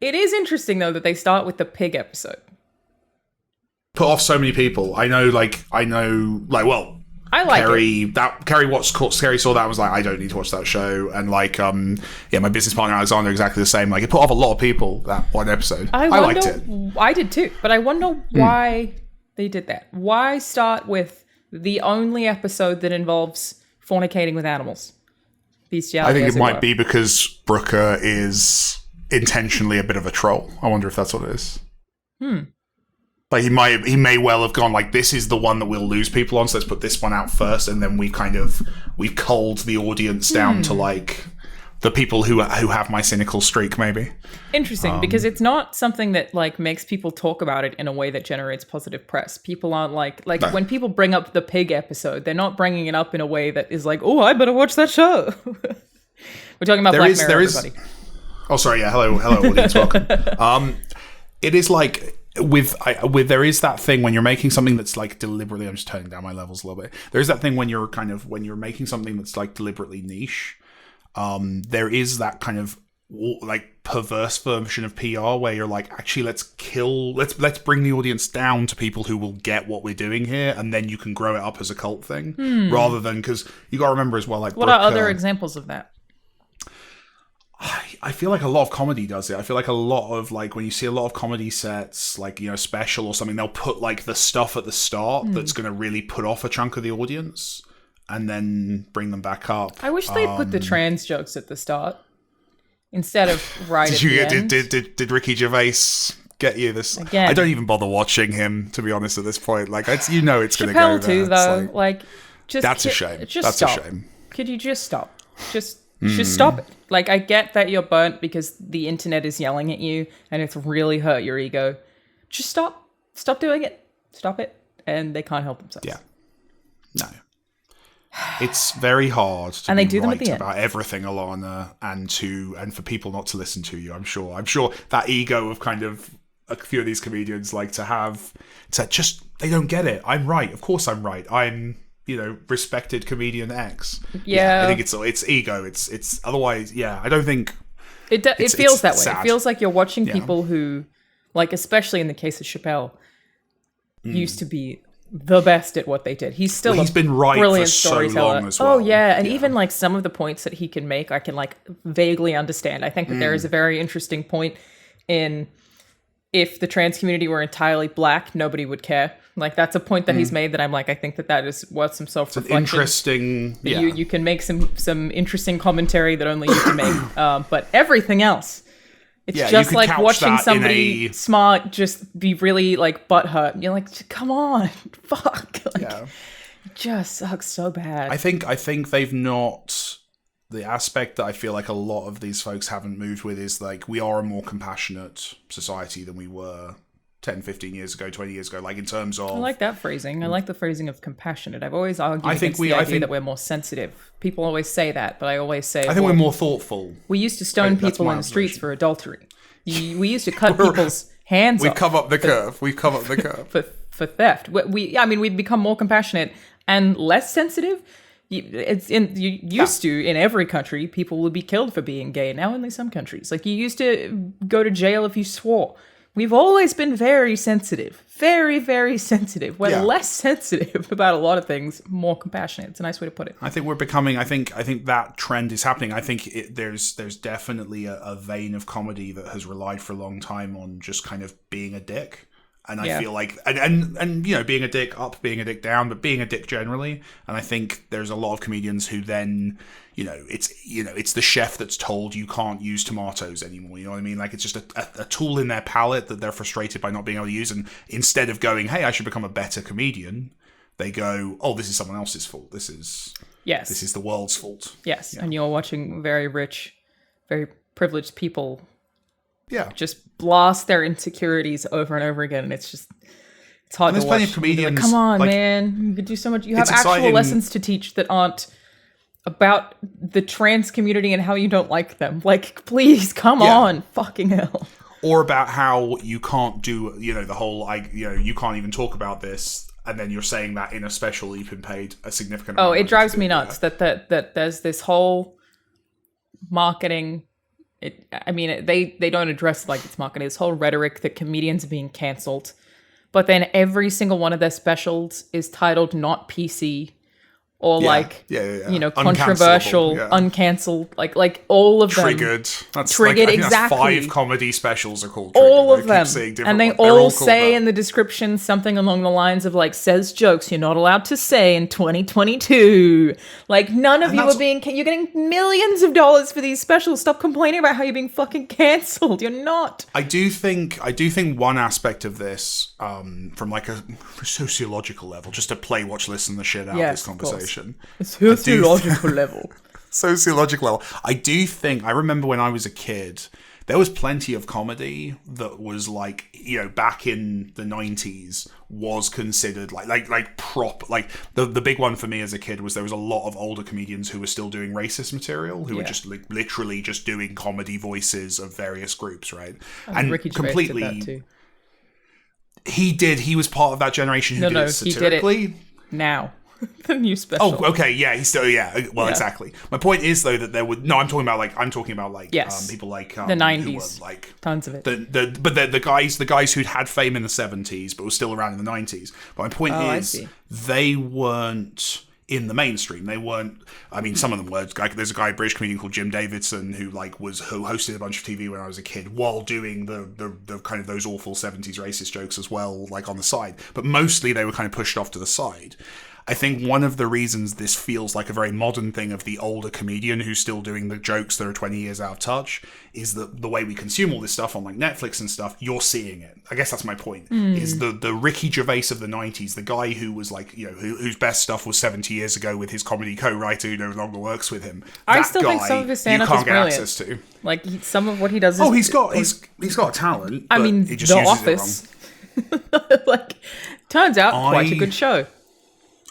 It is interesting, though, that they start with the pig episode. Put off so many people. I know, well, I like Kerry, it. Kerry saw that and was like, I don't need to watch that show. And like, my business partner Alexander exactly the same. Like, it put off a lot of people, that one episode. I liked it. I did too, but I wonder why they did that. Why start with the only episode that involves fornicating with animals? Bestiality, I think it might be because Brooker is intentionally a bit of a troll. I wonder if that's what it is. Like, he may well have gone like, this is the one that we'll lose people on, so let's put this one out first, and then we've culled the audience down to like the people who have my cynical streak, maybe. Interesting, because it's not something that like makes people talk about it in a way that generates positive press. People aren't like no. When people bring up the pig episode, they're not bringing it up in a way that is like, oh, I better watch that show. We're talking about Black Mirror, everybody. Oh, sorry, yeah. Hello, audience, welcome. It is like with there is that thing when you're making something that's like deliberately. I'm just turning down my levels a little bit. There is that thing when you're making something that's like deliberately niche. There is that kind of like perverse version of PR where you're like, actually, let's bring the audience down to people who will get what we're doing here, and then you can grow it up as a cult thing, rather than, because you got to remember as well, like, what are other examples of that? I feel like a lot of comedy does it. I feel like a lot of, like, when you see a lot of comedy sets, like, you know, special or something, they'll put like the stuff at the start that's going to really put off a chunk of the audience and then bring them back up. I wish they'd put the trans jokes at the start instead of right at the end. Did Ricky Gervais get you this? Again, I don't even bother watching him, to be honest, at this point. Like, it's going to go there. Chappelle too, though. That's a shame. That's a shame. Could you just stop? Just stop it. Like, I get that you're burnt because the internet is yelling at you and it's really hurt your ego. Just stop. Stop doing it. Stop it. And they can't help themselves. Yeah. No. It's very hard to be right about everything, Alanah, and for people not to listen to you. I'm sure that ego of kind of a few of these comedians like to just, they don't get it. I'm right. Of course I'm right. I'm, respected comedian X. Yeah. I think it's ego. It's otherwise, yeah, I don't think it feels that way. Sad. It feels like you're watching people who, like, especially in the case of Chappelle, used to be the best at what they did. He's been right brilliant for storyteller. So long as well. Oh yeah, and even like some of the points that he can make, I can like vaguely understand. I think that there is a very interesting point in, if the trans community were entirely black, nobody would care. Like, that's a point that he's made that I'm like, I think that is worth some self-reflection. It's interesting. Yeah. You can make some interesting commentary that only you can make. But everything else, it's just like watching somebody smart just be really like butthurt. You're like, come on, fuck. Like, it just sucks so bad. I think they've not. The aspect that I feel like a lot of these folks haven't moved with is like, we are a more compassionate society than we were 10, 15 years ago, 20 years ago, like in terms of... I like that phrasing. I like the phrasing of compassionate. I've always argued against the idea that we're more sensitive. People always say that, but I always say... I think we're more thoughtful. We used to stone people in the streets for adultery. We used to cut people's hands off. We've come up the curve. For theft. We've become more compassionate and less sensitive. In every country, people would be killed for being gay. Now only some countries. Like, you used to go to jail if you swore. We've always been very sensitive. Very, very sensitive. We're less sensitive about a lot of things, more compassionate. It's a nice way to put it. I think we're becoming, I think that trend is happening. I think there's definitely a vein of comedy that has relied for a long time on just kind of being a dick. And I feel like, and being a dick up, being a dick down, but being a dick generally. And I think there's a lot of comedians who then, it's the chef that's told you can't use tomatoes anymore. You know what I mean? Like, it's just a tool in their palette that they're frustrated by not being able to use. And instead of going, hey, I should become a better comedian, they go, oh, this is someone else's fault. This is the world's fault. Yes. Yeah. And you're watching very rich, very privileged people just blast their insecurities over and over again, and it's hard to watch. There's plenty of comedians. Like, come on, man, you could do so much. You have actual lessons to teach that aren't about the trans community and how you don't like them. Like, please, come on, fucking hell. Or about how you can't do, the whole, you can't even talk about this, and then you're saying that in a special you've been paid a significant amount of money. It drives me nuts that there's this whole marketing They don't address it like it's marketing. This whole rhetoric that comedians are being cancelled, but then every single one of their specials is titled not PC or controversial, uncancelled, like all of them. Triggered. That's triggered, I think exactly. That's 5 comedy specials are called Triggered. All of them. And they all say in the description something along the lines of like, says jokes you're not allowed to say in 2022. Like, none of you are being, you're getting millions of dollars for these specials. Stop complaining about how you're being fucking cancelled. You're not. I do think one aspect of this, from like a sociological level, just to play, watch, listen the shit out of this conversation. Sociological level. Sociological level. I remember when I was a kid, there was plenty of comedy that was like, back in the 90s was considered like prop. Like the big one for me as a kid was there was a lot of older comedians who were still doing racist material, who were just like literally just doing comedy voices of various groups, right? And Ricky completely did that too. He did. He was part of that generation who did it satirically. He did it now. The new special. Oh, okay, yeah, he's still, well, exactly. My point is though that there would I'm talking about people like the 90s, who were, like tons of it. The guys who'd had fame in the 70s but were still around in the 90s. But my point is they weren't in the mainstream. They weren't. I mean, some of them were. Like, there's a British comedian called Jim Davidson who hosted a bunch of TV when I was a kid, while doing the kind of those awful 70s racist jokes as well, like on the side. But mostly they were kind of pushed off to the side. I think one of the reasons this feels like a very modern thing of the older comedian who's still doing the jokes that are 20 years out of touch is that the way we consume all this stuff on like Netflix and stuff, you're seeing it. I guess that's my point. Is the Ricky Gervais of the 90s, the guy who was like, whose best stuff was 70 years ago with his comedy co-writer who no longer works with him. I still think some of his stand-up is brilliant. Access to. Like some of what he does is... Oh, he's got a talent. I mean, The Office. Like, turns out quite a good show.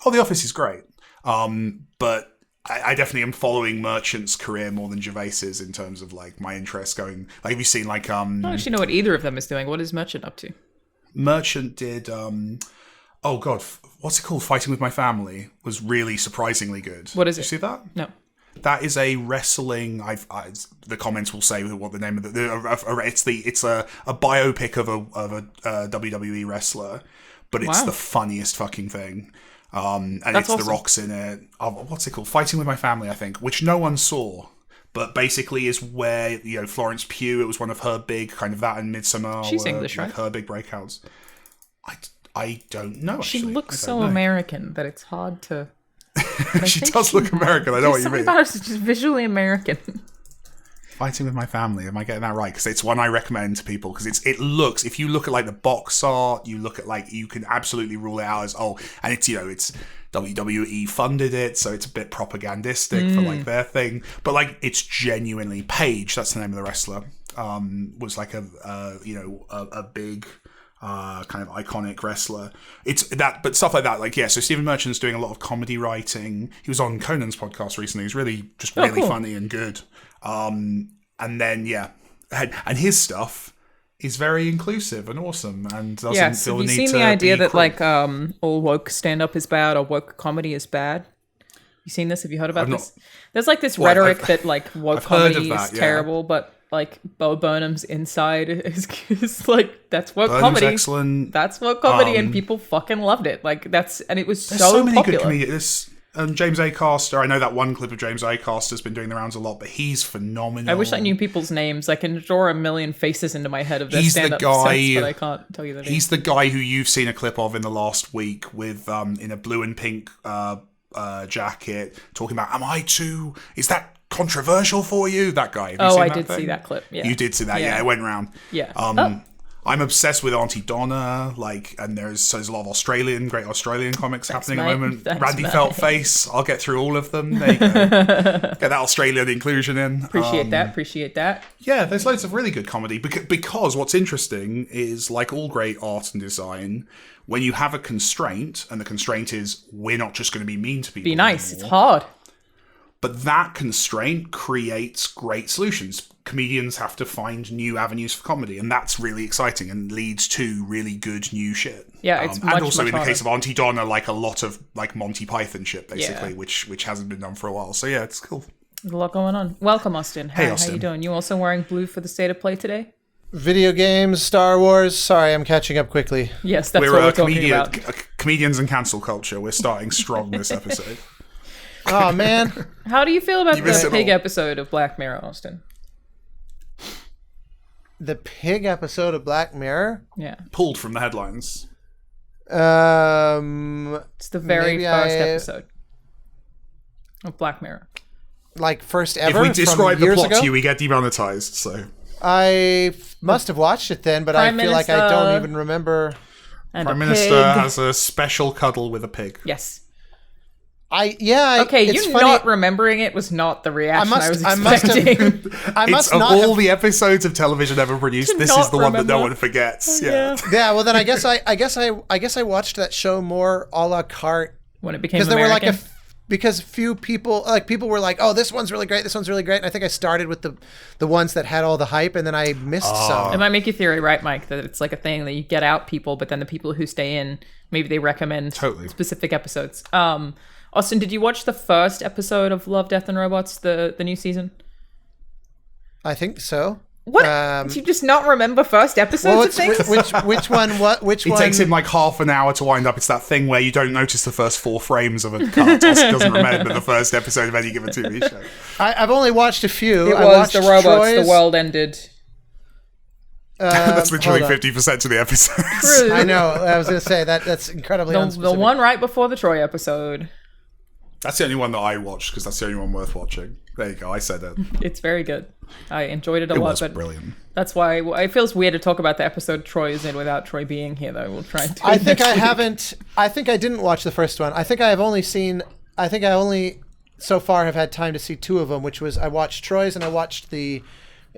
Oh, The Office is great. But I definitely am following Merchant's career more than Gervais's in terms of like my interest going. Like, have you seen like I don't actually know what either of them is doing. What is Merchant up to? Merchant did oh god, what's it called? Fighting with My Family was really surprisingly good. What is it? Did you see that? No. That is a wrestling. The comments will say what the name of it's a biopic of a WWE wrestler, but it's the funniest fucking thing. And that's awesome. The Rock's in it. What's it called? Fighting with My Family, I think, which no one saw, but basically is where Florence Pugh. It was one of her big kind of that and Midsommar. She's English, right? Like her big breakouts. I don't know. Actually. She looks so American that it's hard to. She does look American. I know what you mean. Something about her is just visually American. Fighting with My Family. Am I getting that right? Because it's one I recommend to people because it looks. If you look at like the box art, you look at like you can absolutely rule it out as and it's it's WWE funded it, so it's a bit propagandistic for like their thing. But like it's genuinely Paige. That's the name of the wrestler. Was like a big. Kind of iconic wrestler. It's that, but stuff like that. Like, so Stephen Merchant's doing a lot of comedy writing. He was on Conan's podcast recently. He's really funny and good. And then and his stuff is very inclusive and awesome and doesn't feel the need to. Have you seen the idea that like all woke stand up is bad or woke comedy is bad? You seen this? Have you heard about this? There's like this rhetoric that like woke comedy is terrible, but like Bo Burnham's Inside is like that's woke comedy. Excellent. That's woke comedy, and people fucking loved it. Like and it was so many popular. Good comedians. James Acaster. I know that one clip of James Acaster's been doing the rounds a lot, but he's phenomenal. I wish I knew people's names. I can draw a million faces into my head of their stand-up sets, but I can't tell you the name. He's the guy who you've seen a clip of in the last week with in a blue and pink jacket talking about, am I too... Is that controversial for you? That guy. I did see that clip. Yeah. You did see that. Yeah, it went round. Yeah. I'm obsessed with Auntie Donna, and there's a lot of great Australian comics happening at the moment. Randy Feltface, I'll get through all of them. There you go. Get that Australian inclusion in. Appreciate that. Yeah, there's loads of really good comedy because what's interesting is, like all great art and design, when you have a constraint, and the constraint is we're not just going to be mean to people. Be nice. Anymore, it's hard. But that constraint creates great solutions. Comedians have to find new avenues for comedy, and that's really exciting and leads to really good new shit. Yeah, it's much, and also much in the harder. Case of Auntie Donna, like a lot of like Monty Python shit, basically, which hasn't been done for a while. So yeah, it's cool. There's a lot going on. Welcome, Austin. Hi, hey, Austin. How you doing? You also wearing blue for the State of Play today? Video games, Star Wars. Sorry, I'm catching up quickly. Yes, that's what we're talking about. Comedians and cancel culture. We're starting strong this episode. Oh, man. How do you feel about the pig episode of Black Mirror, Austin? The pig episode of Black Mirror? Yeah. Pulled from the headlines. It's the very first episode of Black Mirror. Like first ever? If we describe the plot ago? to you, we get demonetized, so... I must have watched it then, but I feel like I don't even remember. And Prime Minister has a special cuddle with a pig. Yes. Okay, you funny. Not remembering it was not the reaction I was expecting. Of all the episodes of television ever produced, this is the one that no one forgets. Yeah. Well, then I guess I watched that show more a la carte when it became American. Because few people were like, oh, this one's really great, and I think I started with the ones that had all the hype, and then I missed some. It might make your theory right, Mike, that it's like a thing that you get out people, but then the people who stay in, maybe they recommend specific episodes. Austin, did you watch the first episode of Love, Death and Robots, the new season? I think so. What? Do you just not remember first episodes of things? Which one? It takes him like half an hour to wind up. It's that thing where you don't notice the first 4 frames of a cut. Oscar doesn't remember the first episode of any given TV show. I've only watched a few. It was the robots. Troy's. The world ended. That's literally 50% of the episodes. True. I know. I was going to say that's incredibly unspecific. The one right before the Troy episode. That's the only one that I watched because that's the only one worth watching. There you go. I said it. It's very good. I enjoyed it a lot. It was but brilliant. That's why it feels weird to talk about the episode Troy is in without Troy being here, though. We'll try and do it next week. I think I didn't watch the first one. I think I only so far have had time to see 2 of them, which was I watched Troy's and I watched the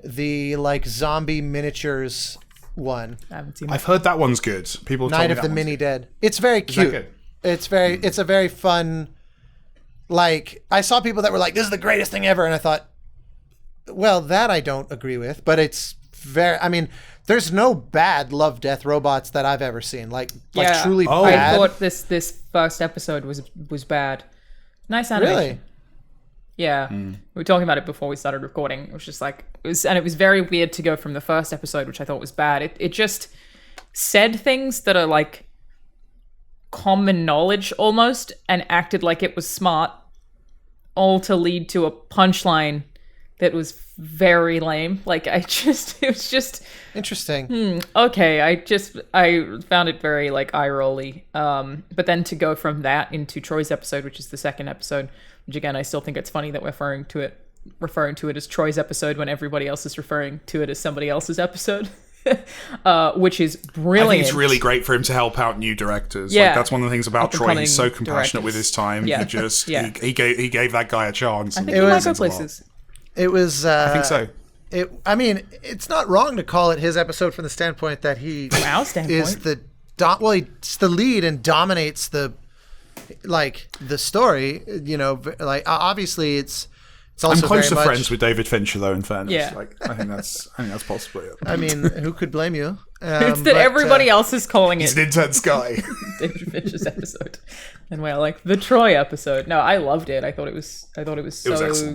like zombie miniatures one. I haven't seen I've heard that one's good. People Night of the Mini Dead. It's very cute. It's a very fun. Like, I saw people that were like, this is the greatest thing ever. And I thought, well, that I don't agree with. But it's there's no bad Love, Death Robots that I've ever seen. Like truly bad. I thought this first episode was bad. Nice animation. Really? Yeah. We were talking about it before we started recording. It was just like, it was very weird to go from the first episode, which I thought was bad. It just said things that are like common knowledge almost and acted like it was smart, all to lead to a punchline that was very lame. Like it was just interesting. Okay, I found it very like eye rolly. But then to go from that into Troy's episode, which is the second episode, which again I still think it's funny that we're referring to it as Troy's episode when everybody else is referring to it as somebody else's episode. Which is brilliant. I think it's really great for him to help out new directors. Yeah. Like, that's one of the things about Troy. He's so compassionate with his time. Yeah. He gave that guy a chance. I think he might go places. It was. I think so. It's not wrong to call it his episode from the standpoint that he is he's the lead and dominates the story. You know, like obviously it's also I'm closer very much friends with David Fincher, though. In fairness, yeah. I think that's possibly it. I mean, who could blame you? It's that everybody else is calling it. It's an intense guy. David Fincher's episode, and we're like the Troy episode. No, I loved it. I thought it was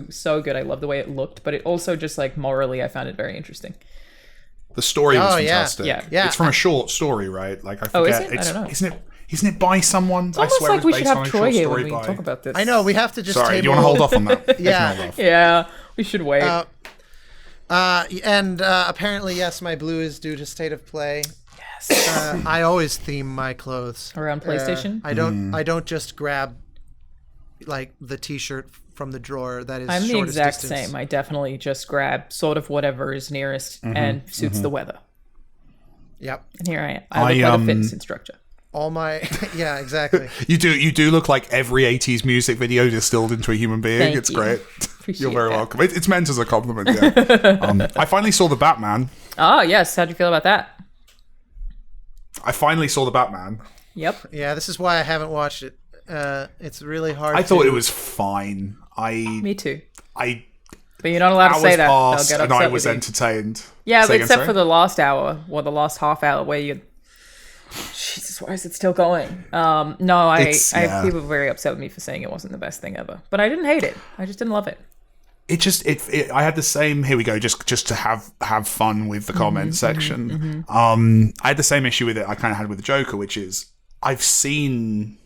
so good. I loved the way it looked, but it also just like morally, I found it very interesting. The story was fantastic. Yeah. It's from a short story, right? Like I forget. Is it? I don't know. Isn't it by someone? It's almost like we should have Troy here when we talk about this. I know, we have to just Sorry, do you want to hold off on that? Yeah, we should wait. And apparently, yes, my blue is due to State of Play. Yes. I always theme my clothes around PlayStation. I don't just grab like the T-shirt from the drawer that is. I'm the exact distance. same. I definitely just grab sort of whatever is nearest and suits the weather. Yep. And here I am. I look like a fitness instructor. All my yeah, exactly. You do look like every 80s music video distilled into a human being. Thank it's you. Great. Appreciate You're very that. welcome. It's meant as a compliment. Yeah. I finally saw the Batman. Oh yes, how'd you feel about that? I finally saw the Batman. Yep. Yeah, this is why I haven't watched it. It's really hard. I thought it was fine. Me too. But you're not allowed to say that. Passed They'll get and upset I was with you. entertained. Yeah, but except for the last hour or the last half hour where you. Jesus, why is it still going? No, I have people very upset with me for saying it wasn't the best thing ever. But I didn't hate it. I just didn't love it. I had the same. Here we go. Just to have fun with the comment section. I had the same issue with it I kind of had with the Joker, which is I've seen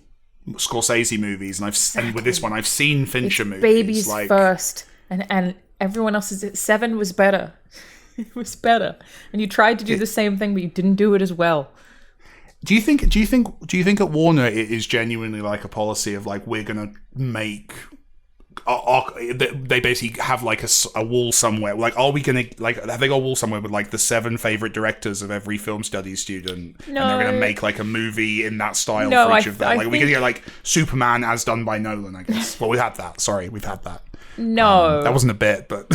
Scorsese movies, and with this one I've seen Fincher movies. Babies first, and everyone else's. Seven was better. It was better, and you tried to do the same thing, but you didn't do it as well. Do you think at Warner it is genuinely like a policy of like we're gonna make? They basically have like a wall somewhere. Like, are we gonna have they got a wall somewhere with like the 7 favorite directors of every film studies student, and they're gonna make like a movie in that style for each of them? Like, are we gonna get like Superman as done by Nolan? I guess. Well, we've had that. Sorry, we've had that. No, that wasn't a bit, but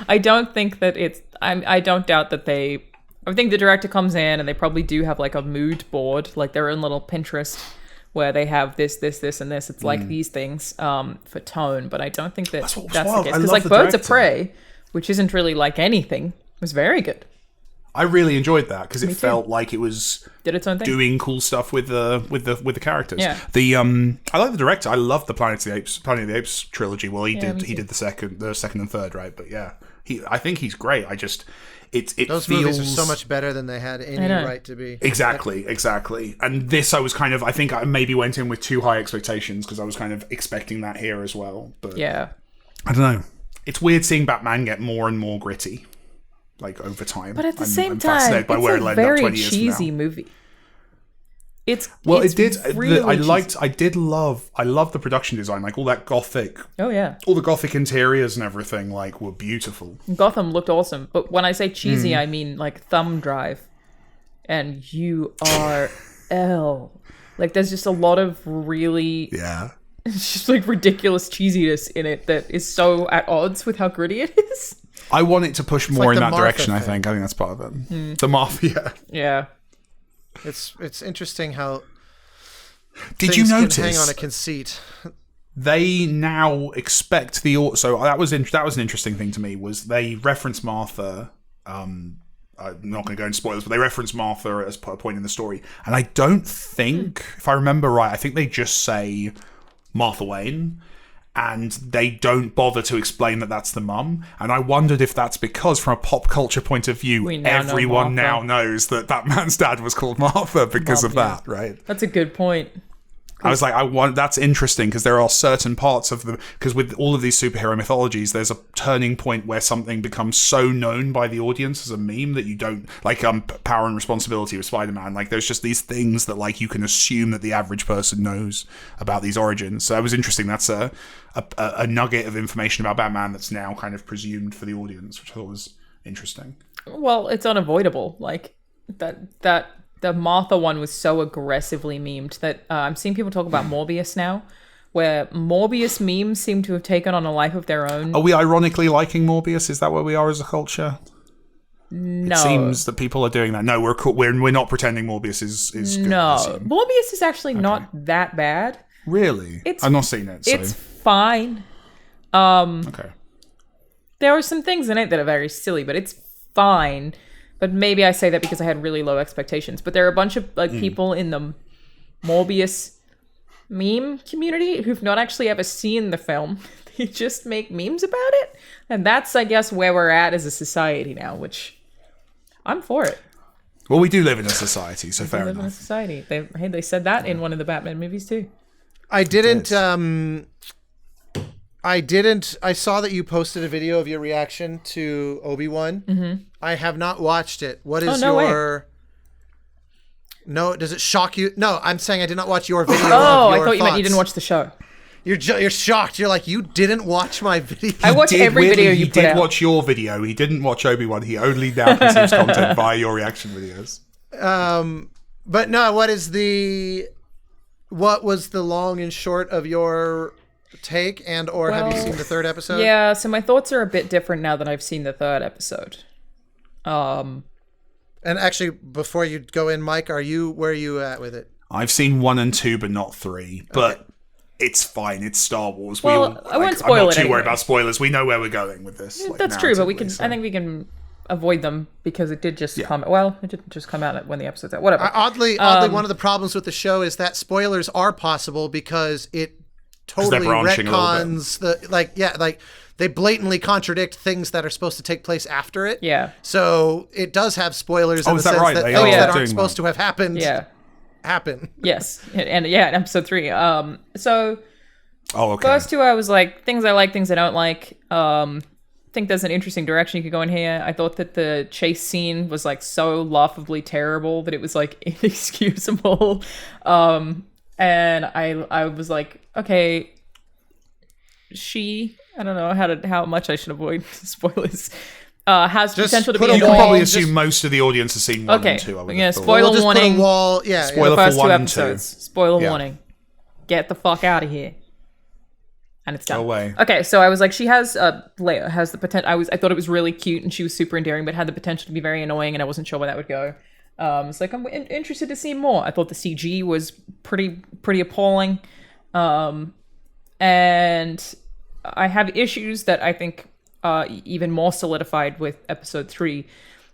I don't think that it's. I don't doubt that they. I think the director comes in and they probably do have like a mood board, like their own little Pinterest, where they have this, and this. It's like these things for tone, but I don't think that's the case. Because like Birds of Prey, which isn't really like anything, was very good. I really enjoyed that because it felt like it was did its own thing, doing cool stuff with the characters. Yeah. I like the director. I love the Planet of the Apes trilogy. Well, he did the second and third, right? But yeah, I think he's great. Those movies are so much better than they had any right to be. Exactly. And this, I think I maybe went in with too high expectations because I was kind of expecting that here as well. But yeah, I don't know. It's weird seeing Batman get more and more gritty, like over time. But at the same time, it's a very cheesy movie. I love the production design, like all that gothic. Oh yeah, all the gothic interiors and everything, like were beautiful. Gotham looked awesome, but when I say cheesy, I mean like thumb drive, and URL. Like there's just a lot of really it's just like ridiculous cheesiness in it that is so at odds with how gritty it is. I want it to push more in that direction. I think that's part of it. The Mafia. Yeah. It's interesting how did you notice can hang on a conceit. They now expect so that was an interesting thing to me was they reference Martha. I'm not going to go into spoilers, but they reference Martha as a point in the story, and I don't think, if I remember right, I think they just say Martha Wayne. And they don't bother to explain that that's the mum. And I wondered if that's because, from a pop culture point of view, everyone now knows that man's dad was called Martha because of that, right? That's a good point. I was like, that's interesting because there are certain parts of because with all of these superhero mythologies, there's a turning point where something becomes so known by the audience as a meme that you don't, like Power and Responsibility with Spider-Man. Like there's just these things that like you can assume that the average person knows about these origins. So it was interesting. That's a nugget of information about Batman that's now kind of presumed for the audience, which I thought was interesting. Well, it's unavoidable. Like that the Martha one was so aggressively memed that I'm seeing people talk about Morbius now, where Morbius memes seem to have taken on a life of their own. Are we ironically liking Morbius? Is that where we are as a culture? No. It seems that people are doing that. No, we're cool. We're not pretending Morbius is good. No. Morbius is actually not that bad. Really? I've not seen it. So. It's fine. Okay. There are some things in it that are very silly, but it's fine. But maybe I say that because I had really low expectations. But there are a bunch of like people in the Morbius meme community who've not actually ever seen the film. They just make memes about it. And that's, I guess, where we're at as a society now, which I'm for it. Well, we do live in a society, so fair enough. We live in a society. They said that in one of the Batman movies too. I saw that you posted a video of your reaction to Obi-Wan. Mm-hmm. I have not watched it. What is No, does it shock you? No, I'm saying I did not watch your video. I thought you meant you didn't watch the show. You're shocked. You're like, you didn't watch my video. I watched every video you put out. He did watch your video. He didn't watch Obi-Wan. He only now consumes content via your reaction videos. But no, what was the long and short of your take have you seen the third episode? Yeah, so my thoughts are a bit different now that I've seen the third episode. And actually, before you go in, Mike, where are you at with it? I've seen 1 and 2, but not 3. But it's fine. It's Star Wars. Well, I won't spoil it. I'm not too anyway. worried about spoilers. We know where we're going with this. That's true, but we can. So. I think we can avoid them because it did just come. Well, it didn't just come out when the episode's out. Whatever. Oddly, one of the problems with the show is that spoilers are possible because it totally retcons they blatantly contradict things that are supposed to take place after it. Yeah. So it does have spoilers in the sense right? that things that aren't supposed to have happened happen. Yes. And in episode 3. So okay. First 2, I was like, things I like, things I don't like. I think there's an interesting direction you could go in here. I thought that the chase scene was like so laughably terrible that it was like inexcusable. And I was like, okay, I don't know how much I should avoid spoilers. Has just potential to be. You can probably assume most of the audience has seen 1 and 2. Spoiler warning. Spoiler for 1 and 2. Spoiler warning. Get the fuck out of here. And it's done. Go away. Okay, so I was like, she has the potential. I thought it was really cute and she was super endearing, but had the potential to be very annoying, and I wasn't sure where that would go. It's like I'm interested to see more. I thought the CG was pretty appalling, and I have issues that I think even more solidified with episode 3,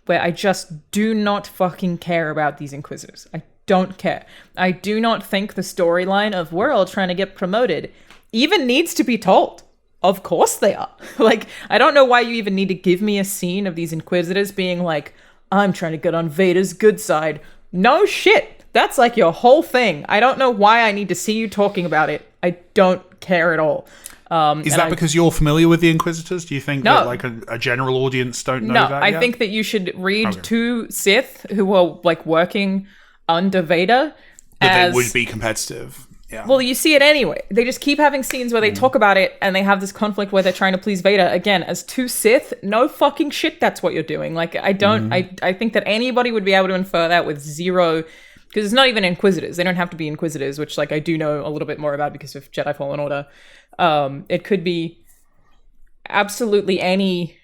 where I just do not fucking care about these Inquisitors. I don't care. I do not think the storyline of we're all trying to get promoted even needs to be told. Of course they are. Like, I don't know why you even need to give me a scene of these Inquisitors being like, I'm trying to get on Vader's good side. No shit. That's like your whole thing. I don't know why I need to see you talking about it. I don't care at all. Is that because you're familiar with the Inquisitors? Do you think that like a general audience don't know that yet? I think that you should read 2 Sith who are like working under Vader. But they would be competitive. Yeah. Well, you see it anyway. They just keep having scenes where they talk about it and they have this conflict where they're trying to please Vader. Again, as 2 Sith, no fucking shit that's what you're doing. Like, I don't... I think that anybody would be able to infer that with zero... Because it's not even Inquisitors. They don't have to be Inquisitors, which, like, I do know a little bit more about because of Jedi Fallen Order. It could be absolutely any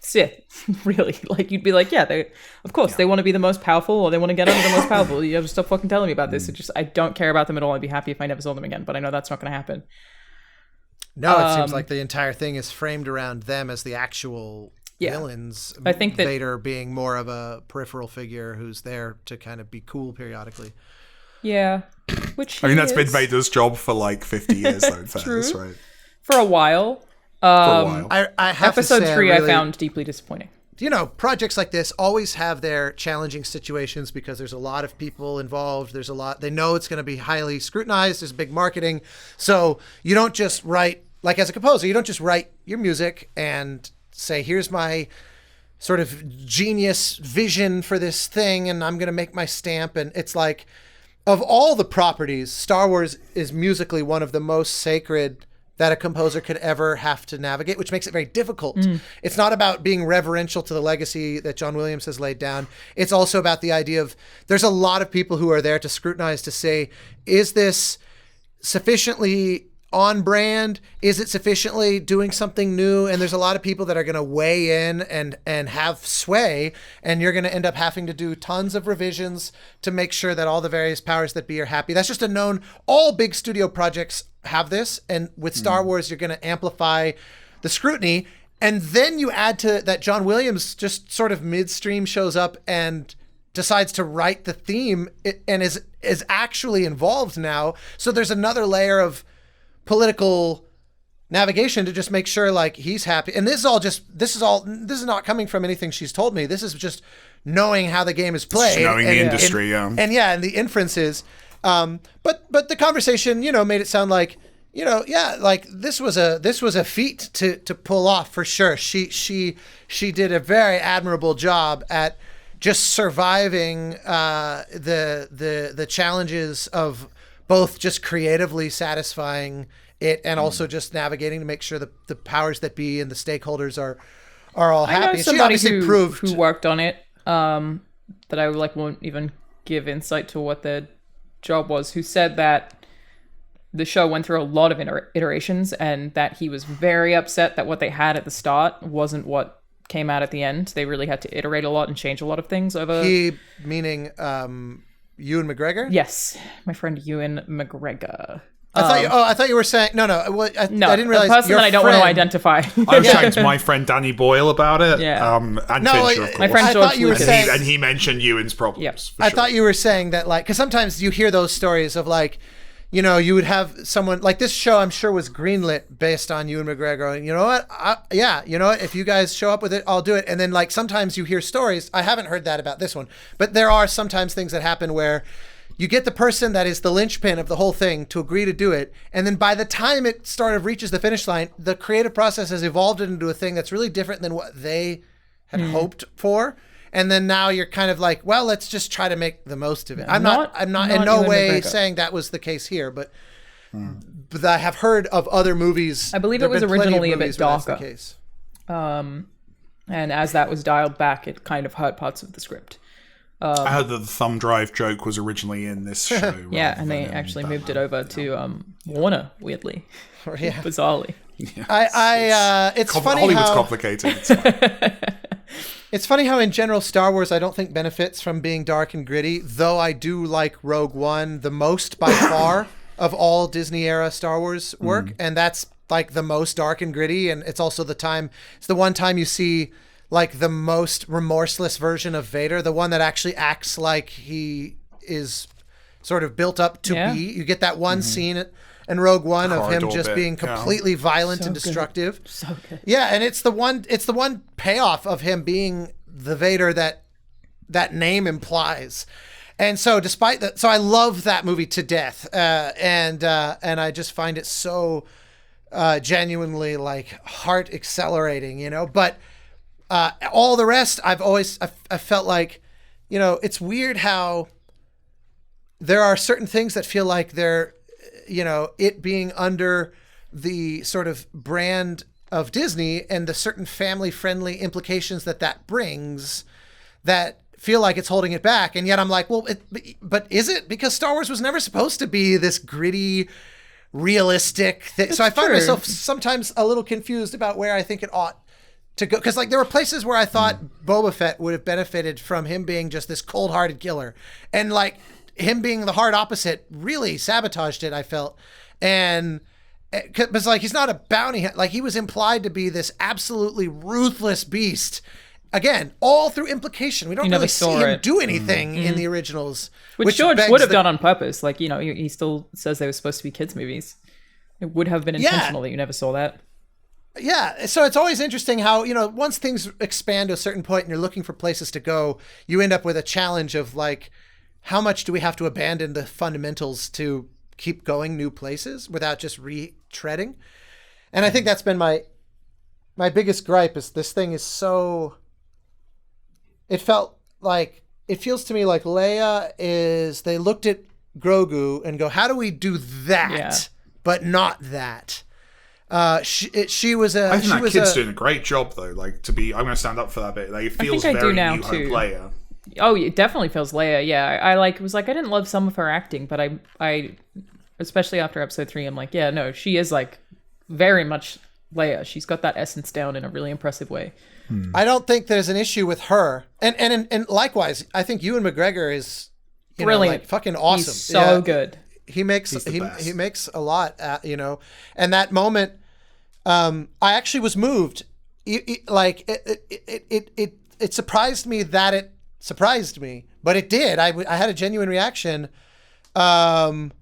Sith, really. Like, you'd be like, yeah, they want to be the most powerful, or they want to get under the most powerful. You have to stop fucking telling me about this. It just, I don't care about them at all. I'd be happy if I never saw them again, but I know that's not going to happen. No, it seems like the entire thing is framed around them as the actual villains. I think that Vader being more of a peripheral figure who's there to kind of be cool periodically. Yeah, which I mean, that's been Vader's job for like 50 years, though. In fairness, right? For a while. I have episode to say, 3 I found deeply disappointing. You know, projects like this always have their challenging situations because there's a lot of people involved. There's a lot. They know it's going to be highly scrutinized. There's big marketing. So you don't just write, like as a composer, you don't just write your music and say, here's my sort of genius vision for this thing, and I'm going to make my stamp. And it's like, of all the properties, Star Wars is musically one of the most sacred that a composer could ever have to navigate, which makes it very difficult. It's not about being reverential to the legacy that John Williams has laid down. It's also about the idea of there's a lot of people who are there to scrutinize, to say, is this sufficiently on brand? Is it sufficiently doing something new? And there's a lot of people that are going to weigh in and have sway, and you're going to end up having to do tons of revisions to make sure that all the various powers that be are happy. That's just a known, all big studio projects have this, and with Star Wars, you're going to amplify the scrutiny. And then you add to that John Williams just sort of midstream shows up and decides to write the theme and is actually involved now. So there's another layer of political navigation to just make sure like he's happy. And this is not coming from anything she's told me. This is just knowing how the game is played, just knowing the industry, and the inferences. But the conversation, made it sound like, like this was a feat to pull off for sure. She did a very admirable job at just surviving the challenges of both just creatively satisfying it and also just navigating to make sure the powers that be and the stakeholders are all happy. I know somebody who worked on it, that I won't even give insight to what their job was, who said that the show went through a lot of iterations and that he was very upset that what they had at the start wasn't what came out at the end. They really had to iterate a lot and change a lot of things over. He meaning Ewan McGregor? Yes, my friend Ewan McGregor. I thought you were saying no. I didn't realize the person that I don't want to identify. I was chatting to my friend Danny Boyle about it. Yeah. And Fincher, of course. My friend George Lucas. And he mentioned Ewan's problems. Yep. I thought you were saying that, like, because sometimes you hear those stories of like, you know, you would have someone like this show, I'm sure, was greenlit based on Ewan McGregor. And you know what? You know what? If you guys show up with it, I'll do it. And then like sometimes you hear stories. I haven't heard that about this one, but there are sometimes things that happen where you get the person that is the linchpin of the whole thing to agree to do it. And then by the time it sort of reaches the finish line, the creative process has evolved it into a thing that's really different than what they had hoped for. And then now you're kind of like, well, let's just try to make the most of it. I'm not in no way saying that was the case here, but I have heard of other movies. I believe it was originally a bit darker. And as that was dialed back, it kind of hurt parts of the script. I heard that the thumb drive joke was originally in this show. Yeah, and they actually moved it over to Warner, weirdly. Bizarrely. Yeah, it's funny Hollywood's complicated. It's fine. It's funny how in general Star Wars I don't think benefits from being dark and gritty, though I do like Rogue One the most by far of all Disney era Star Wars work, and that's like the most dark and gritty, and it's also it's the one time you see like the most remorseless version of Vader, the one that actually acts like he is sort of built up to be. You get that one scene in Rogue One of him just being completely violent and destructive. So good. Yeah, and it's the one payoff of him being the Vader that name implies. And so despite that, so I love that movie to death. And I just find it so genuinely like heart accelerating, you know, but all the rest, I felt like, you know, it's weird how there are certain things that feel like they're, you know, it being under the sort of brand of Disney and the certain family-friendly implications that brings that feel like it's holding it back. And yet I'm like, well, but is it? Because Star Wars was never supposed to be this gritty, realistic thing. So I find myself sometimes a little confused about where I think it ought to go, because like there were places where I thought Boba Fett would have benefited from him being just this cold-hearted killer, and like him being the hard opposite really sabotaged it, I felt. And it was like, he's not a bounty hunter. Like, he was implied to be this absolutely ruthless beast. Again, all through implication. We don't really see him do anything in the originals. Which George would have done on purpose. Like, you know, he still says they were supposed to be kids' movies. It would have been intentional that you never saw that. Yeah, so it's always interesting how, you know, once things expand to a certain point and you're looking for places to go, you end up with a challenge of like, how much do we have to abandon the fundamentals to keep going new places without just retreading? And I think that's been my biggest gripe, is this thing is so... It feels to me like Leia is... They looked at Grogu and go, how do we do that, but not that? She was a... I think that kid's doing a great job, though. Like, I'm going to stand up for that bit. Like, it feels very New Hope Leia. Oh, it definitely feels Leia. Yeah, I didn't love some of her acting, but I especially after episode 3, I'm like, yeah, no, she is like very much Leia. She's got that essence down in a really impressive way. I don't think there's an issue with her, and likewise, I think Ewan McGregor is brilliant, fucking awesome. He's so good. He makes a lot, you know, and that moment, I actually was moved. It surprised me that it surprised me, but it did. I had a genuine reaction when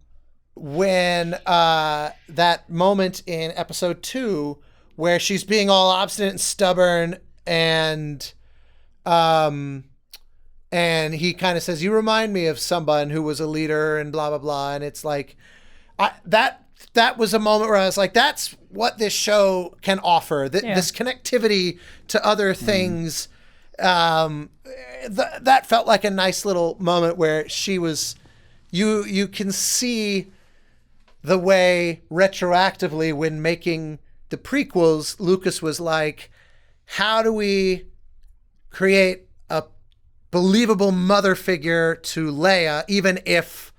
that moment in episode 2 where she's being all obstinate and stubborn, and he kind of says, you remind me of someone who was a leader and blah blah blah, and it's like that was a moment where I was like, that's what this show can offer, this connectivity to other things. That felt like a nice little moment where she was, you can see the way retroactively when making the prequels, Lucas was like, how do we create a believable mother figure to Leia, even if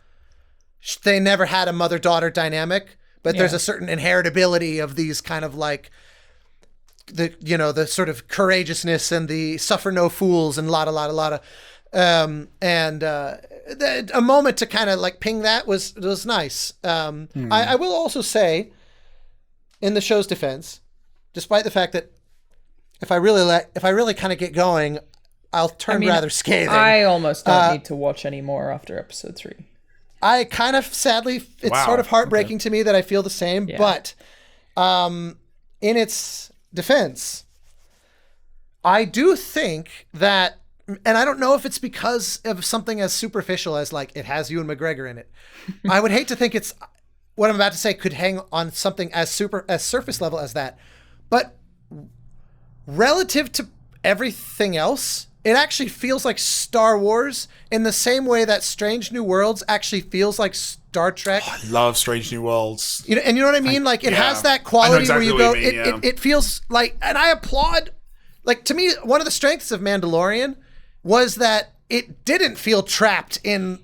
they never had a mother-daughter dynamic, but there's a certain inheritability of these kind of like the sort of courageousness and the suffer no fools and a lot of a moment to kind of like ping that was nice. I will also say, in the show's defense, despite the fact that if I really kind of get going, I'll turn rather scathing. I almost don't need to watch any more after episode 3. I kind of sadly, it's sort of heartbreaking to me that I feel the same. Yeah. But in its defense, I do think that, and I don't know if it's because of something as superficial as like it has Ewan McGregor in it. I would hate to think it's what I'm about to say could hang on something as surface level as that, but relative to everything else, it actually feels like Star Wars in the same way that Strange New Worlds actually feels like Star Trek. Oh, I love Strange New Worlds. You know, and you know what I mean? Like it has that quality exactly where you go, it feels like, and I applaud, like to me, one of the strengths of Mandalorian was that it didn't feel trapped in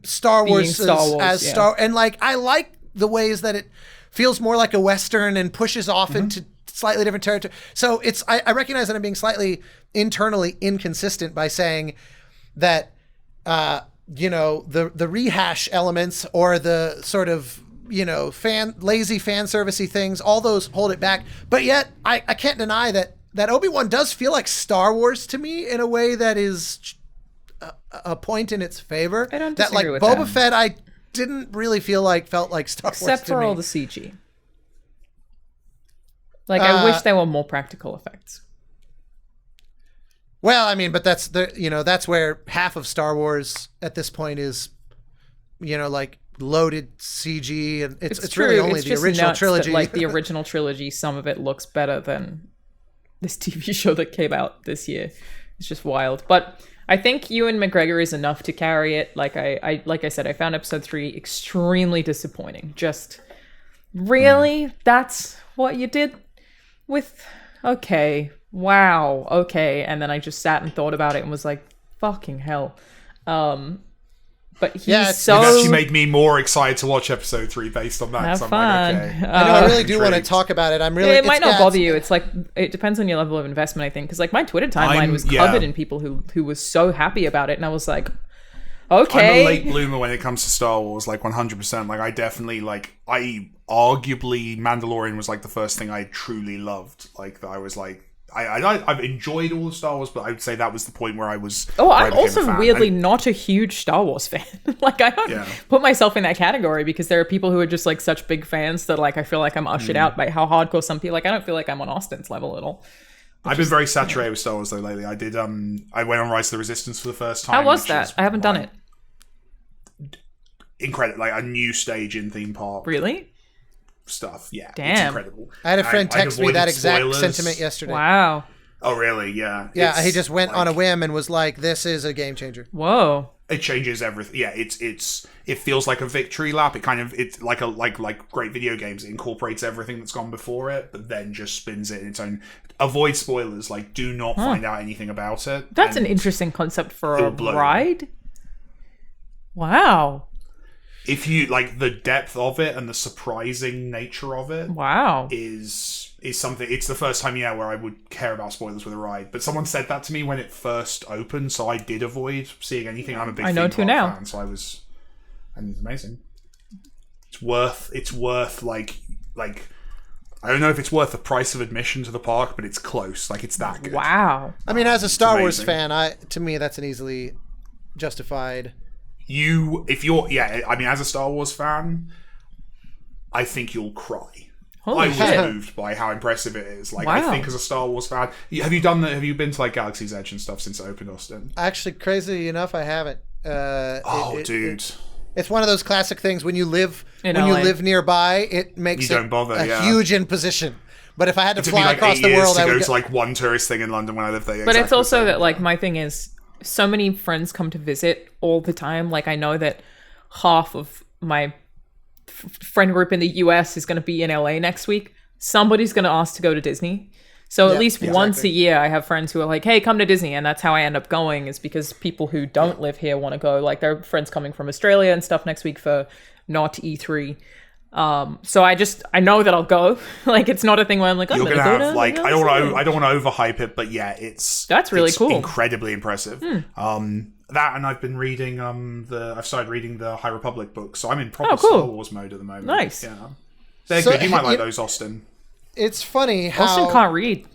Star Wars, and like I like the ways that it feels more like a Western and pushes off into slightly different territory. So I recognize that I'm being slightly internally inconsistent by saying that the rehash elements or the sort of lazy fan servicey things, all those hold it back. But yet I can't deny that Obi-Wan does feel like Star Wars to me in a way that is a point in its favor. I don't disagree with Boba Fett, I didn't really felt like Star Wars to me. Except for all the CG. Like, I wish there were more practical effects. Well, I mean, but that's that's where half of Star Wars at this point is, like loaded CG, and it's really only the original trilogy. That, like the original trilogy, some of it looks better than this TV show that came out this year. It's just wild. But I think Ewan McGregor is enough to carry it. Like I said, I found episode 3 extremely disappointing. Just really, that's what you did with, okay, wow, okay. And then I just sat and thought about it and was like, fucking hell. But he's It actually made me more excited to watch episode 3 based on that. Have fun. Like, okay. I know, I really do want to talk about it. It might not bother you. It's like, it depends on your level of investment, I think. Because like my Twitter timeline was covered in people who was so happy about it. And I was like, okay. I'm a late bloomer when it comes to Star Wars, like 100%. Like I definitely arguably Mandalorian was like the first thing I truly loved. Like that I was like, I've enjoyed all of Star Wars, but I would say that was the point where I was. Oh, I'm also weirdly not a huge Star Wars fan. Like I don't put myself in that category because there are people who are just like such big fans that like I feel like I'm ushered out by how hardcore some people. Like I don't feel like I'm on Austin's level at all. I've been very saturated with Star Wars though lately. I did. I went on Rise of the Resistance for the first time. How was that? I haven't done it. Incredible, like a new stage in theme park. Really? Stuff, yeah. Damn. It's incredible. I had a friend text me that exact sentiment yesterday. Wow. Oh, really? Yeah. Yeah, he just went on a whim and was like, "This is a game changer." Whoa. It changes everything. Yeah, it feels like a victory lap. It's like great video games. It incorporates everything that's gone before it, but then just spins it in its own. Avoid spoilers. Like, do not find out anything about it. That's an interesting concept for a ride. Wow. If you like the depth of it and the surprising nature of it, is something. It's the first time, where I would care about spoilers with a ride. But someone said that to me when it first opened, so I did avoid seeing anything. I'm a big theme park fan, so I was, and it's amazing. It's worth like I don't know if it's worth the price of admission to the park, but it's close. Like it's that good. Wow. I mean, as a Star Wars fan, to me that's an easily justified. As a Star Wars fan, I think you'll cry. I was moved by how impressive it is. Like, I think as a Star Wars fan, have you been to like Galaxy's Edge and stuff since it opened, Austin? Actually, crazy enough, I haven't. Dude. It's one of those classic things when you live nearby, it makes you don't bother, a huge imposition. But if I had to fly across the world, I would go to like one tourist thing in London when I lived there. But it's also that like my thing is, so many friends come to visit all the time. Like I know that half of my friend group in the US is going to be in LA next week. Somebody's going to ask to go to Disney. So at least once a year, I have friends who are like, hey, come to Disney. And that's how I end up going, is because people who don't live here want to go. Like there are friends coming from Australia and stuff next week for not E3. So I know that I'll go. Like it's not a thing where I'm like, you're gonna have like I don't want to overhype it, but yeah, that's really cool, incredibly impressive. That, and I've been reading I've started reading the High Republic books, so I'm in proper Star Wars mode at the moment. Nice, yeah, they're good. You might like those, Austin. It's funny how Austin can't read.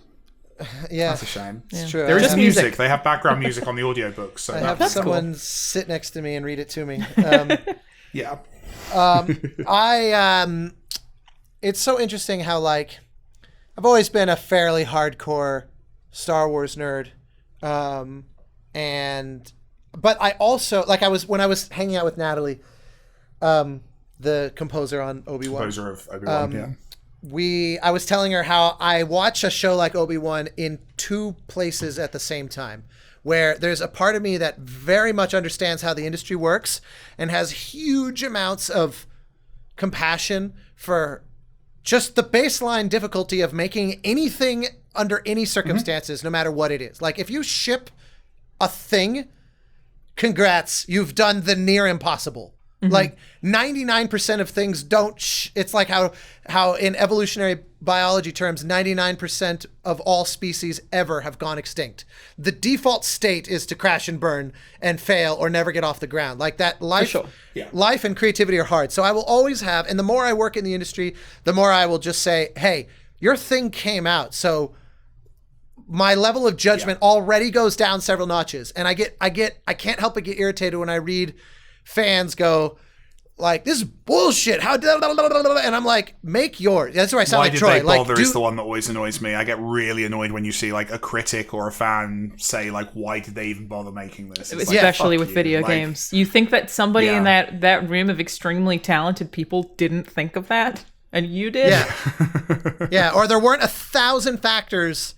Yeah, that's a shame. It's true. There is music. They have background music on the audiobooks. So I have someone sit next to me and read it to me. Yeah. It's so interesting how like I've always been a fairly hardcore Star Wars nerd, but I also like when I was hanging out with Natalie, the composer on Obi-Wan. Composer of Obi-Wan, yeah. I was telling her how I watch a show like Obi-Wan in two places at the same time, where there's a part of me that very much understands how the industry works and has huge amounts of compassion for just the baseline difficulty of making anything under any circumstances, no matter what it is. Like if you ship a thing, congrats, you've done the near impossible. Mm-hmm. Like 99% of things don't. It's like how in evolutionary biology terms, 99% of all species ever have gone extinct. The default state is to crash and burn and fail or never get off the ground. Like that life, life and creativity are hard. So I will always have, and the more I work in the industry, the more I will just say, hey, your thing came out. So my level of judgment already goes down several notches. And I can't help but get irritated when I read fans go like, this is bullshit. How and I'm like, make yours. That's where I sound like Troy. Why did they bother is the one that always annoys me. I get really annoyed when you see like a critic or a fan say like, why did they even bother making this? It's especially like, with video games. You think that somebody in that room of extremely talented people didn't think of that, and you did? Yeah. Or there weren't 1,000 factors,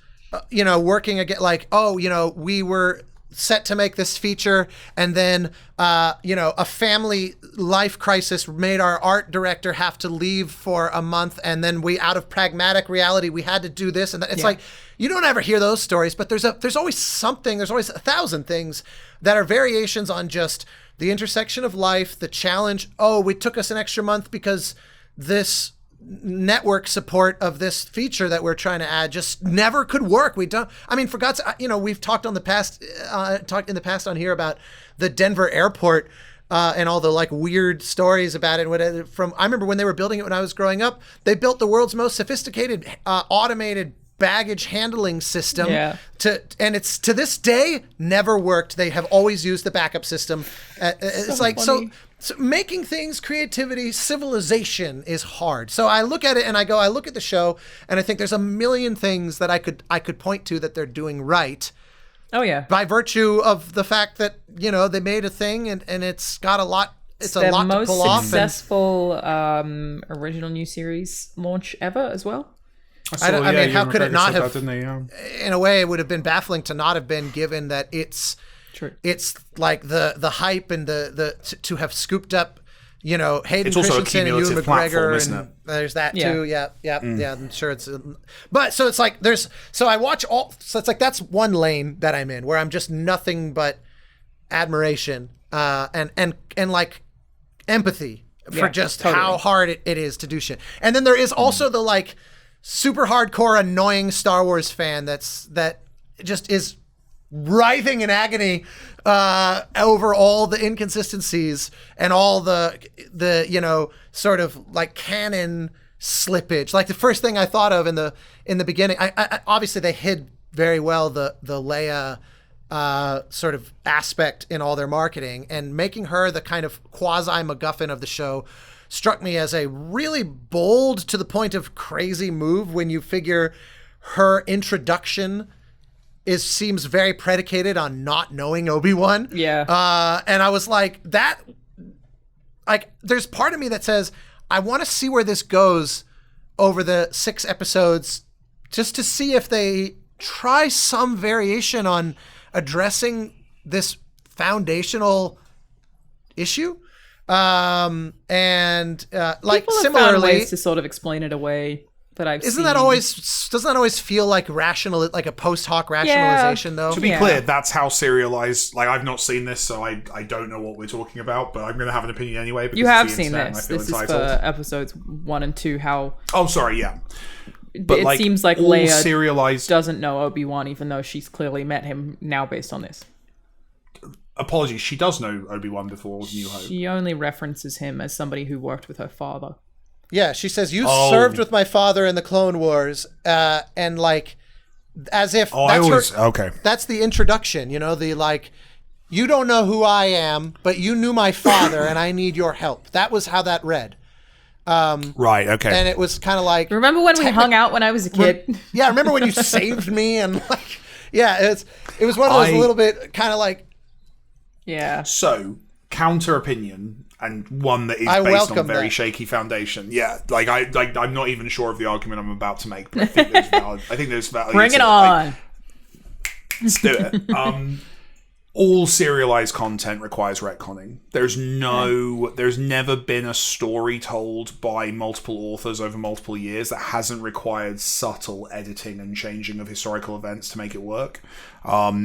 working again. Like, we were set to make this feature, and then a family life crisis made our art director have to leave for a month, and then we, out of pragmatic reality, we had to do this and that. It's like, you don't ever hear those stories, but there's always something. There's always 1,000 things that are variations on just the intersection of life, the challenge. Oh, it took us an extra month because this network support of this feature that we're trying to add just never could work. We've talked in the past on here about the Denver airport and all the like weird stories about it. I remember when they were building it when I was growing up, they built the world's most sophisticated automated baggage handling system and it's to this day never worked. They have always used the backup system. So making things, creativity, civilization is hard. So I look at it and I look at the show and I think there's a million things that I could point to that they're doing right. Oh yeah. By virtue of the fact that, they made a thing and it's got a lot. It's a lot to pull off. Most successful original new series launch ever as well. I mean, how could it not have? In a way, it would have been baffling to not have been, given that it's like the hype and to have scooped up, Hayden Christensen and Ewan McGregor, and there's that too. Yeah. I'm sure it's. But so it's like so I watch all. So it's like that's one lane that I'm in where I'm just nothing but admiration and like empathy for just how hard it is to do shit. And then there is also the like super hardcore annoying Star Wars fan that just is writhing in agony over all the inconsistencies and all the sort of like canon slippage. Like the first thing I thought of in the beginning, I obviously they hid very well the Leia sort of aspect in all their marketing, and making her the kind of quasi MacGuffin of the show struck me as a really bold, to the point of crazy move, when you figure her introduction seems very predicated on not knowing Obi-Wan. Yeah. And I was like, there's part of me that says, I want to see where this goes over the 6 episodes, just to see if they try some variation on addressing this foundational issue. Like people have similarly found ways to sort of explain it away that I've seen. Doesn't that always feel like like a post hoc rationalization though? To be clear, that's how serialized, like I've not seen this, so I don't know what we're talking about, but I'm going to have an opinion anyway. You have seen this. This is for episodes 1 and 2, how... Oh, sorry, yeah. But it like, seems like all Leia serialized... doesn't know Obi-Wan, even though she's clearly met him now based on this. Apologies, she does know Obi-Wan before New Hope. She only references him as somebody who worked with her father. Yeah, she says, you served with my father in the Clone Wars, and like, as if that's the introduction, the like, you don't know who I am, but you knew my father and I need your help. That was how that read. Right, okay. And it was kind of like, remember when we hung out when I was a kid? Yeah, remember when you saved me and like, yeah, it was one of those a little bit kind of like, yeah. So, counter opinion, and one that is based on very shaky foundation. Yeah, like I'm not even sure of the argument I'm about to make, but I think there's value. Bring it on. Let's do it. All serialized content requires retconning. There's never been a story told by multiple authors over multiple years that hasn't required subtle editing and changing of historical events to make it work. Especially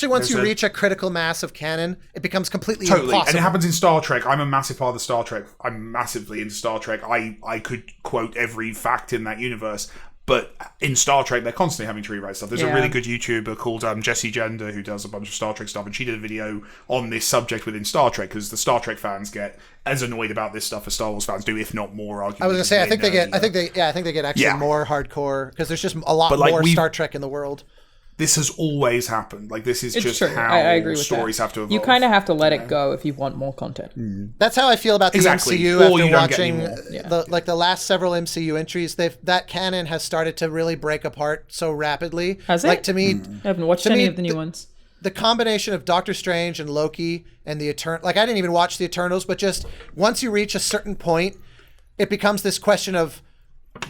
once you reach a critical mass of canon, it becomes completely impossible. And it happens in Star Trek. I'm a massive part of Star Trek. I'm massively into Star Trek. I could quote every fact in that universe. But in Star Trek, they're constantly having to rewrite stuff. There's a really good YouTuber called Jessie Gender who does a bunch of Star Trek stuff, and she did a video on this subject within Star Trek because the Star Trek fans get as annoyed about this stuff as Star Wars fans do, if not more. I was gonna say, I think they get actually more hardcore because there's just a lot more Star Trek in the world. This has always happened. Like, this is just how I agree with stories have to evolve. You kind of have to let it go if you want more content. That's how I feel about the MCU after watching the last several MCU entries. That canon has started to really break apart so rapidly. Has it? Like, to me, I haven't watched any of the new ones. The combination of Doctor Strange and Loki and the like, I didn't even watch the Eternals, but just once you reach a certain point, it becomes this question of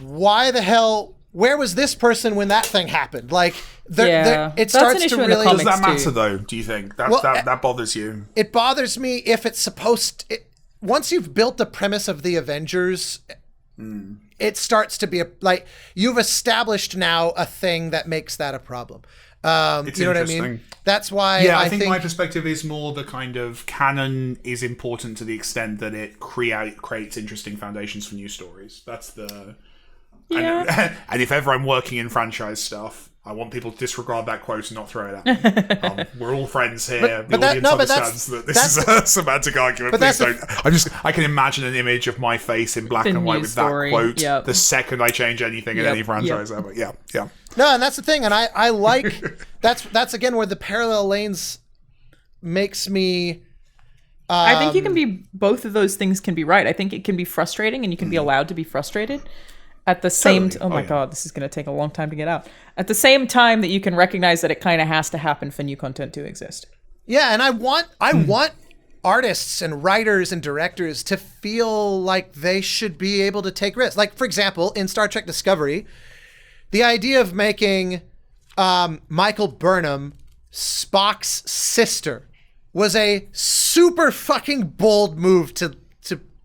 why the hell. Where was this person when that thing happened? Like, it starts to really. Does that matter though? Do you think that bothers you? It bothers me if it's supposed. Once you've built the premise of the Avengers, it starts to be you've established now a thing that makes that a problem. You know what I mean? That's why. Yeah, I think my perspective is more the kind of canon is important to the extent that it creates interesting foundations for new stories. That's the. Yeah. And if ever I'm working in franchise stuff, I want people to disregard that quote and not throw it at me. We're all friends here. The audience understands that this is a semantic argument. Please don't. I can imagine an image of my face in black and white with that quote the second I change anything in any franchise ever. Yeah. No, and that's the thing. And I like that's again where the parallel lanes makes me. I think you can be both of those things can be right. I think it can be frustrating, and you can be allowed to be frustrated. At the same God, this is going to take a long time to get out. At the same time that you can recognize that it kind of has to happen for new content to exist. Yeah, and I want artists and writers and directors to feel like they should be able to take risks. Like, for example, in Star Trek Discovery, the idea of making Michael Burnham Spock's sister was a super fucking bold move to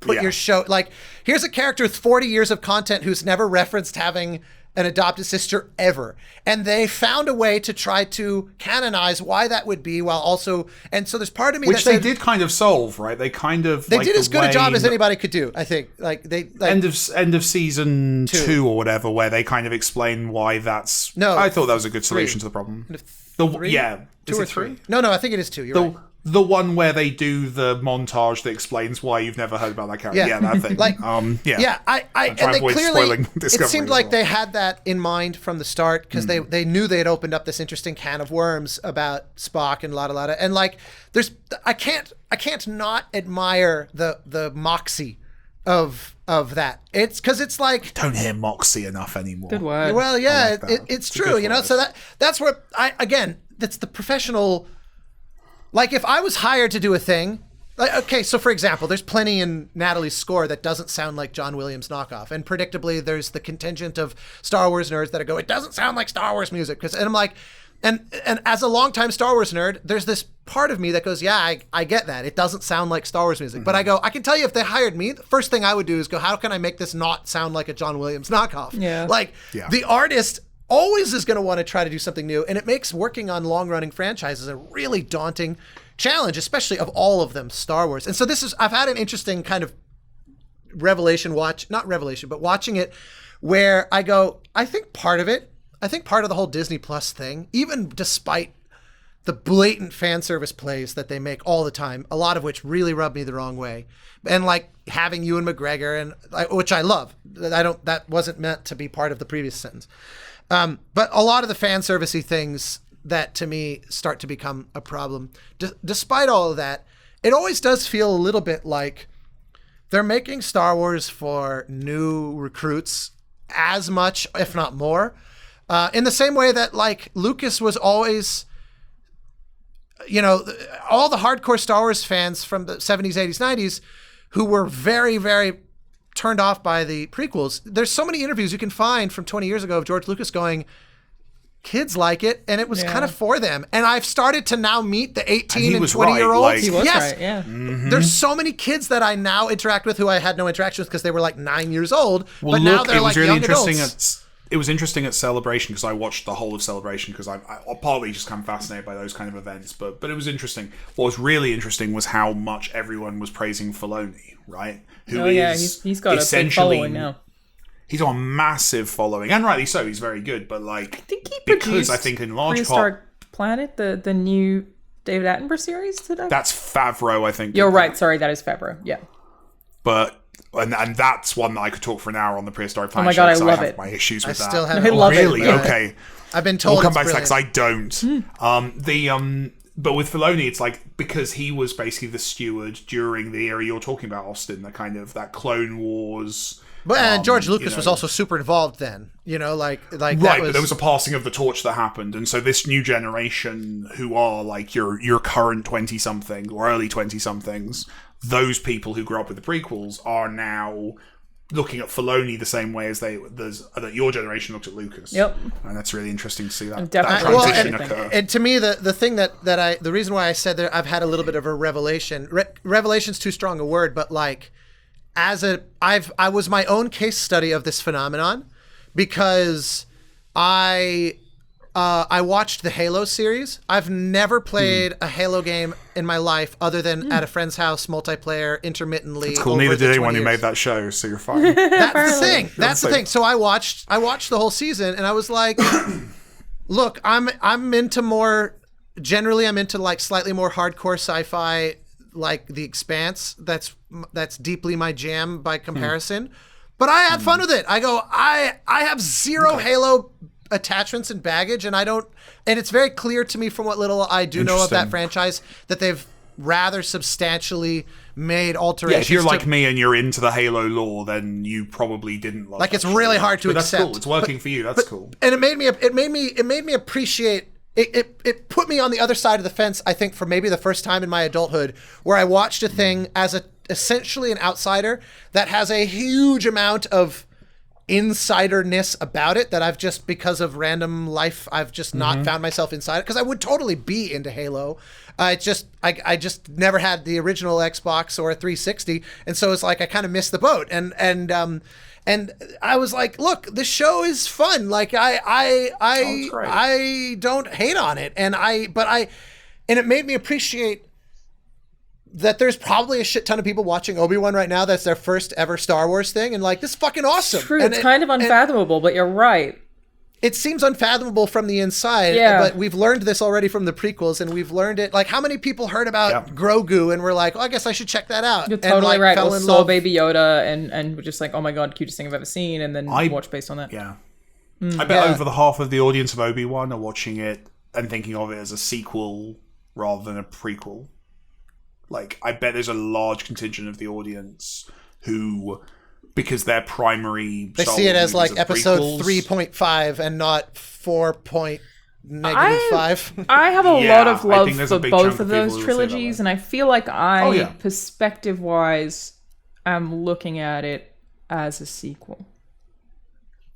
put your show, like, here's a character with 40 years of content who's never referenced having an adopted sister ever. And they found a way to try to canonize why that would be while also, and so there's part of me which they did kind of solve, right? They kind of did as good a job as anybody could do, I think. End of season 2 or whatever, where they kind of explain why that's. No, I thought that was a good solution to the problem. 3? Yeah, 2 or 3? No, I think it is 2. You're right. The one where they do the montage that explains why you've never heard about that character. Yeah, that thing. And they clearly, it seemed like they had that in mind from the start because they knew they had opened up this interesting can of worms about Spock and la. And like, I can't not admire the moxie of that. It's because it's like, don't hear moxie enough anymore. Good word. Well, yeah, it's true. So that's where that's the professional. Like, if I was hired to do a thing, okay, so for example, there's plenty in Natalie's score that doesn't sound like John Williams' knockoff. And predictably, there's the contingent of Star Wars nerds that go, it doesn't sound like Star Wars music. And I'm like, and as a longtime Star Wars nerd, there's this part of me that goes, yeah, I get that. It doesn't sound like Star Wars music. But I go, I can tell you if they hired me, the first thing I would do is go, how can I make this not sound like a John Williams knockoff? Yeah. The artist always is going to want to try to do something new. And it makes working on long-running franchises a really daunting challenge, especially of all of them, Star Wars. And so I've had an interesting kind of watching it where I go, I think part of the whole Disney Plus thing, even despite the blatant fan service plays that they make all the time, a lot of which really rub me the wrong way. And like having Ewan McGregor, and which I love. That wasn't meant to be part of the previous sentence. But a lot of the fan servicey things that to me start to become a problem. Despite all of that, it always does feel a little bit like they're making Star Wars for new recruits as much, if not more, in the same way that like Lucas was always, all the hardcore Star Wars fans from the 70s, 80s, 90s who were very, very turned off by the prequels. There's so many interviews you can find from 20 years ago of George Lucas going, kids like it, and it was kind of for them. And I've started to now meet the 18 and 20-year-olds. He was right, yeah. Mm-hmm. There's so many kids that I now interact with who I had no interaction with because they were like 9 years old. Well, but now they're like young adults. It was interesting at Celebration because I watched the whole of Celebration because I partly just kind of fascinated by those kind of events. But it was interesting. What was really interesting was how much everyone was praising Filoni, right? He's got a big following now. He's got a massive following, and rightly so. He's very good, but like I think he produced in large Prehistoric Planet, the new David Attenborough series today. That's Favreau, I think. You're right. Sorry, that is Favreau. Yeah. But and that's one that I could talk for an hour on the Prehistoric Planet. Oh my god, show, I love I have it. my issues with that. I still haven't. I love really? it. Okay. I've been told. We'll come back to that brilliant. because I don't. But with Filoni, it's like because he was basically the steward during the era you're talking about, Austin, the kind of that Clone Wars. But George Lucas was also super involved then, like right. That but there was a passing of the torch that happened, and so this new generation, who are like your current 20-something or early 20-somethings, those people who grew up with the prequels are now looking at Filoni the same way as that your generation looked at Lucas. Yep. And that's really interesting to see that Definitely. transition occur. And to me, the thing the reason why I said that I've had a little bit of a revelation. Revelation's too strong a word, but like. I was my own case study of this phenomenon because I watched the Halo series. I've never played a Halo game in my life other than at a friend's house, multiplayer, intermittently. It's cool. Neither did anyone who made that show, so you're fine. That's the thing. That's the thing. So I watched the whole season, and I was like, look, I'm into more. Generally, I'm into like slightly more hardcore sci-fi. Like The Expanse, that's deeply my jam by comparison. But I had fun with it. I have zero Halo attachments and baggage, and it's very clear to me from what little I do know of that franchise that they've rather substantially made alterations. Yeah, if you're like me and you're into the Halo lore, then you probably didn't love. Like it's really hard to accept. That's cool. It's working for you. That's cool. And it made me appreciate. It put me on the other side of the fence, I think, for maybe the first time in my adulthood, where I watched a thing as essentially an outsider that has a huge amount of insiderness about it that I've just, because of random life, I've just not found myself inside it. Because I would totally be into Halo. I just never had the original Xbox or a 360, and so it's like I kind of missed the boat. And I was like, look, this show is fun. Like I don't hate on it. And it made me appreciate that there's probably a shit ton of people watching Obi-Wan right now. That's their first ever Star Wars thing. And like, this is fucking awesome. It's true. It's kind of unfathomable, but you're right. It seems unfathomable from the inside, but we've learned this already from the prequels, and we've learned it. Like, how many people heard about Grogu and were like, "Oh, I guess I should check that out." You're totally right. Or saw Baby Yoda and were just like, "Oh my god, cutest thing I've ever seen," and then watch based on that. Yeah, I bet over the half of the audience of Obi-Wan are watching it and thinking of it as a sequel rather than a prequel. Like, I bet there's a large contingent of the audience who. Because their primary... They see it as like episode 3.5 and not 4.5. I have a lot of love for both of those trilogies, and I feel like perspective-wise, am looking at it as a sequel.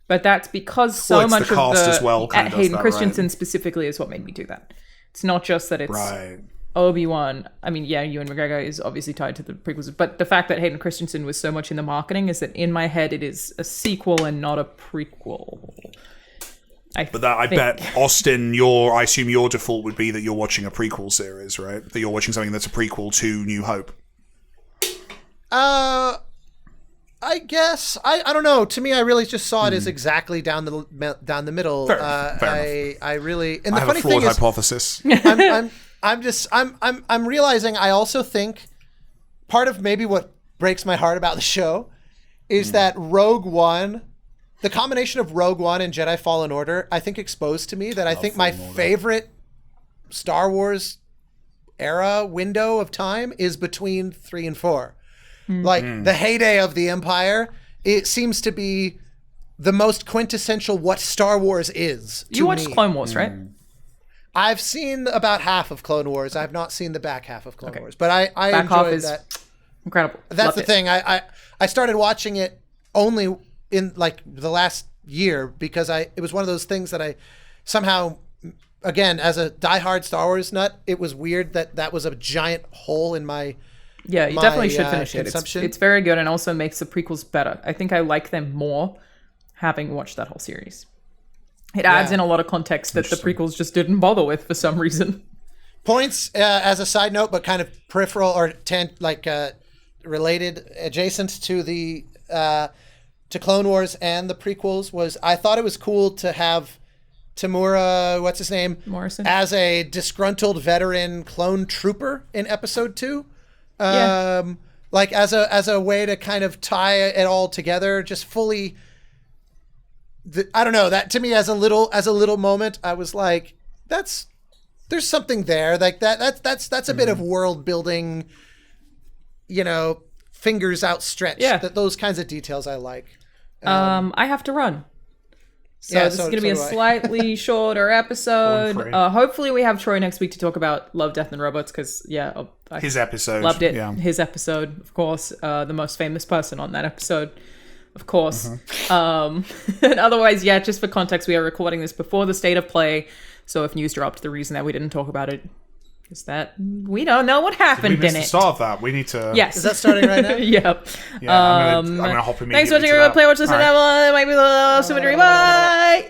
But that's because so much the cast as well Hayden Christensen specifically is what made me do that. It's not just that it's... Obi-Wan, I mean, Ewan McGregor is obviously tied to the prequels, but the fact that Hayden Christensen was so much in the marketing is that in my head it is a sequel and not a prequel. I bet, Austin, I assume your default would be that you're watching a prequel series, right? That you're watching something that's a prequel to New Hope. I guess I don't know. To me, I really just saw it as exactly down the middle. Fair enough. I really and I the have funny a flawed thing is, hypothesis. I'm realizing I also think part of maybe what breaks my heart about the show is that Rogue One, the combination of Rogue One and Jedi Fallen Order, I think exposed to me that I think my favorite Star Wars era window of time is between 3 and 4. Like the heyday of the Empire, it seems to be the most quintessential what Star Wars is. You watched Clone Wars, right? I've seen about half of Clone Wars. I've not seen the back half of Clone Wars, but I back half enjoyed is that. Incredible. That's Loved the it. thing. I started watching it only in like the last year because it was one of those things that I somehow, again, as a diehard Star Wars nut, it was weird that was a giant hole in my Yeah, you definitely should finish it. consumption. It's very good and also makes the prequels better. I think I like them more having watched that whole series. It adds in a lot of context that the prequels just didn't bother with for some reason. Points as a side note, but kind of peripheral or related, adjacent to the to Clone Wars and the prequels was I thought it was cool to have Tamura, what's his name, Morrison, as a disgruntled veteran clone trooper in Episode 2. Like as a way to kind of tie it all together, just fully. I don't know, that to me as a little moment, I was like, there's something there, like that's a bit of world building, fingers outstretched. Yeah, those kinds of details I like. I have to run. So this is going to be a slightly shorter episode. Hopefully we have Troy next week to talk about Love, Death, and Robots because, his episode. Loved it. Yeah. His episode, of course. The most famous person on that episode, of course. And otherwise, just for context, we are recording this before the State of Play. So if news dropped, the reason that we didn't talk about it is that we don't know what happened in it. We missed the start of that. We need to... Yes. Is that starting right now? Yep. Yeah, I'm gonna hop immediately. Thanks for watching, everyone. Play, watch, listen, maybe the Bye!